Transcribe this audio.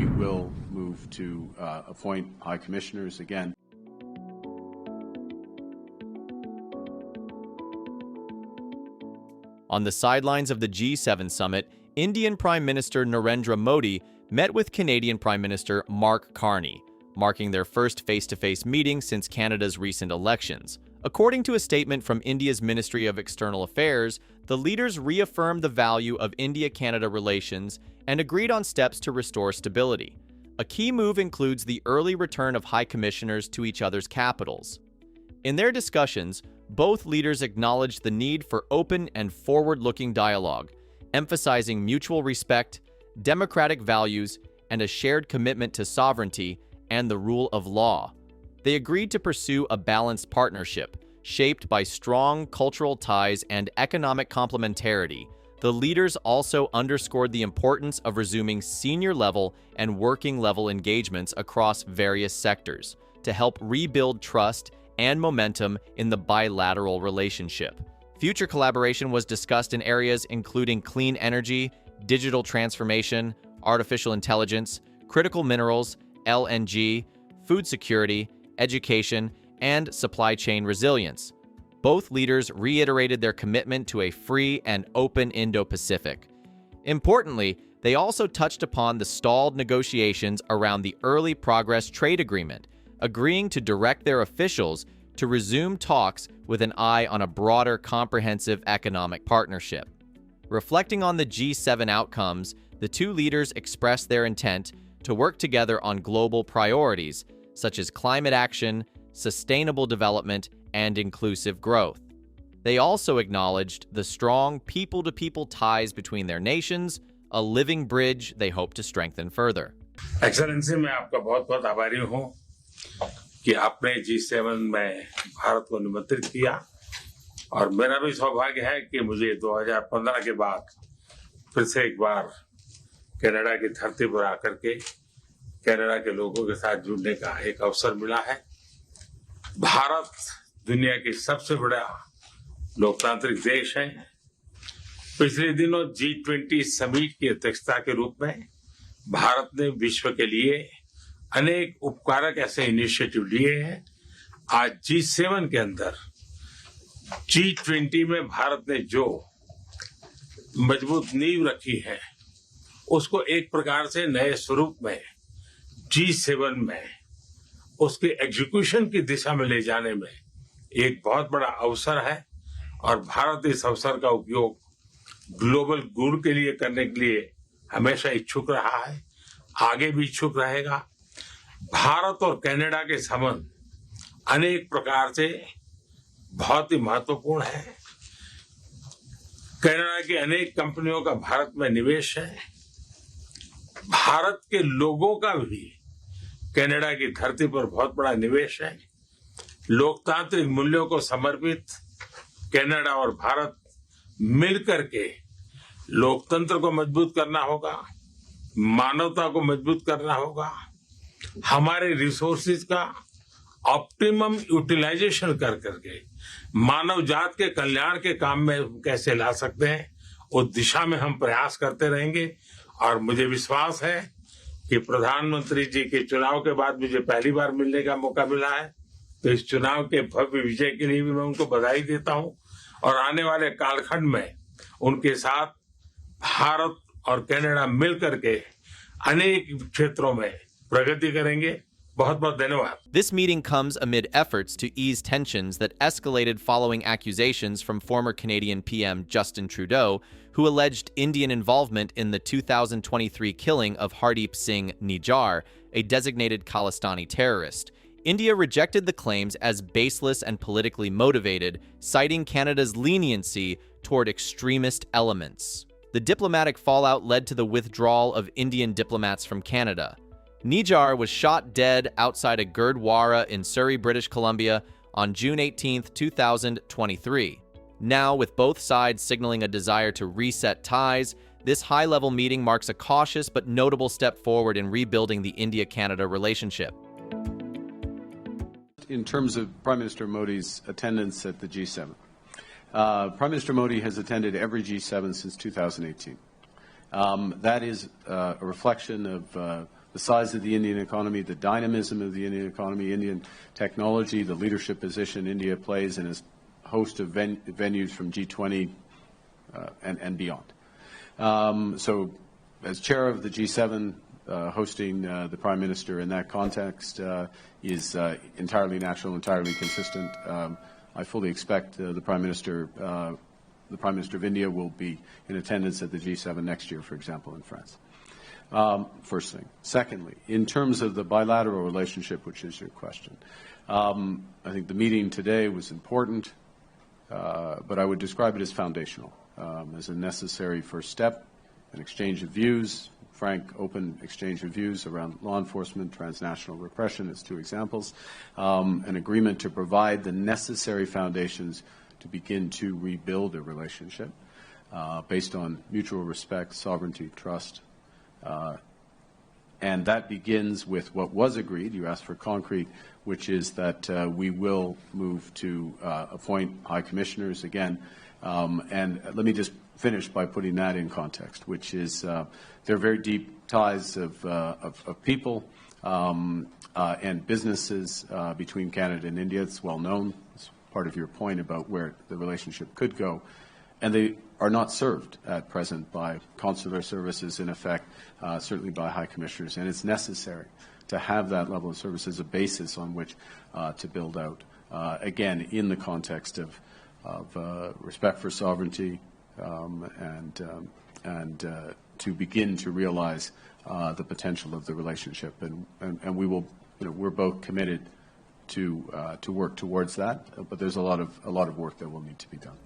we will move to appoint high commissioners again. On the sidelines of the G7 summit, Indian Prime Minister Narendra Modi met with Canadian Prime Minister Mark Carney, marking their first face-to-face meeting since Canada's recent elections. According to a statement from India's Ministry of External Affairs, the leaders reaffirmed the value of India-Canada relations and agreed on steps to restore stability. A key move includes the early return of high commissioners to each other's capitals. In their discussions, both leaders acknowledged the need for open and forward-looking dialogue, emphasizing mutual respect, democratic values, and a shared commitment to sovereignty and the rule of law. They agreed to pursue a balanced partnership, shaped by strong cultural ties and economic complementarity. The leaders also underscored the importance of resuming senior-level and working-level engagements across various sectors to help rebuild trust and momentum in the bilateral relationship. Future collaboration was discussed in areas including clean energy, digital transformation, artificial intelligence, critical minerals, LNG, food security, education, and supply chain resilience. Both leaders reiterated their commitment to a free and open Indo-Pacific. Importantly, they also touched upon the stalled negotiations around the Early Progress Trade Agreement, agreeing to direct their officials to resume talks with an eye on a broader comprehensive economic partnership. Reflecting on the G7 outcomes, the two leaders expressed their intent to work together on global priorities such as climate action, sustainable development, and inclusive growth. They also acknowledged the strong people-to-people ties between their nations, a living bridge they hope to strengthen further. Excellency, मैं आपका बहुत-बहुत आभारी हूं कि आपने G7 में भारत को निमंत्रित किया और मेरा भी सौभाग्य है कि मुझे 2015 के बाद फिर से एक बार कनाडा की धरती पर आकर के कनाडा के लोगों के साथ जुड़ने का एक अवसर मिला है। भारत दुनिया की सबसे बड़ा लोकतांत्रिक देश है। पिछले दिनों G20 समिट की अध्यक्षता के रूप में भारत ने विश्व के लिए अनेक उपकारक ऐसे इनिशिएटिव लिए हैं। आज G7 के अंदर G20 में भारत ने जो मजबूत नींव रखी है उसको एक प्रकार से नए स्वरूप में G7 में उसके एग्जीक्यूशन की दिशा में ले जाने में एक बहुत बड़ा अवसर है और भारत इस अवसर का उपयोग ग्लोबल गुड के लिए करने के लिए हमेशा इच्छुक रहा है, आगे भी इच्छुक रहेगा। भारत और कनाडा के संबंध अनेक प्रकार से बहुत ही महत्वपूर्ण है। कनाडा की अनेक कंपनियों का भारत में निवेश है। भारत के लोगों का भी कनाडा की धरती पर बहुत बड़ा निवेश है। लोकतांत्रिक मूल्यों को समर्पित कनाडा और भारत मिलकर के लोकतंत्र को मजबूत करना होगा, मानवता को मजबूत करना होगा, हमारे रिसोर्सेज का ऑप्टिमम यूटिलाइजेशन कर करके मानव जात के कल्याण के काम में कैसे ला सकते हैं, उस दिशा में हम प्रयास करते रहेंगे। और मुझे विश्वास है कि प्रधानमंत्री जी के चुनाव के बाद मुझे पहली बार मिलने का मौका मिला है, तो इस चुनाव के भव्य विजय के लिए भी मैं उनको बधाई देता हूं और आने वाले कालखंड में उनके साथ भारत और कनाडा मिलकर के अनेक क्षेत्रों में प्रगति करेंगे। बहुत-बहुत धन्यवाद। This meeting comes amid efforts to ease tensions that escalated following accusations from former Canadian PM Justin Trudeau, who alleged Indian involvement in the 2023 killing of Hardeep Singh Nijjar, a designated Khalistani terrorist. India rejected the claims as baseless and politically motivated, citing Canada's leniency toward extremist elements. The diplomatic fallout led to the withdrawal of Indian diplomats from Canada. Nijjar was shot dead outside a gurdwara in Surrey, British Columbia on June 18, 2023. Now, with both sides signaling a desire to reset ties, this high-level meeting marks a cautious but notable step forward in rebuilding the India-Canada relationship. In terms of Prime Minister Modi's attendance at the G7, Prime Minister Modi has attended every G7 since 2018. That is a reflection of the size of the Indian economy, the dynamism of the Indian economy, Indian technology, the leadership position India plays in a host of venues from G20 and beyond. So as chair of the G7, hosting the Prime Minister in that context is entirely natural, entirely consistent. I fully expect the Prime Minister of India will be in attendance at the G7 next year, for example, in France. First thing. Secondly, in terms of the bilateral relationship, which is your question, I think the meeting today was important, but I would describe it as foundational, as a necessary first step, an exchange of views, frank, open exchange of views around law enforcement, transnational repression as two examples, an agreement to provide the necessary foundations to begin to rebuild a relationship based on mutual respect, sovereignty, trust. And that begins with what was agreed, you asked for concrete, which is that we will move to appoint high commissioners again. And let me just finish by putting that in context, which is there are very deep ties of people and businesses between Canada and India. It's well known. It's part of your point about where the relationship could go. And they are not served at present by consular services, in effect, certainly by high commissioners. And it's necessary to have that level of service as a basis on which to build out, again, in the context of respect for sovereignty and to begin to realize the potential of the relationship. And we will, we're both committed to work towards that, but there's a lot of work that will need to be done.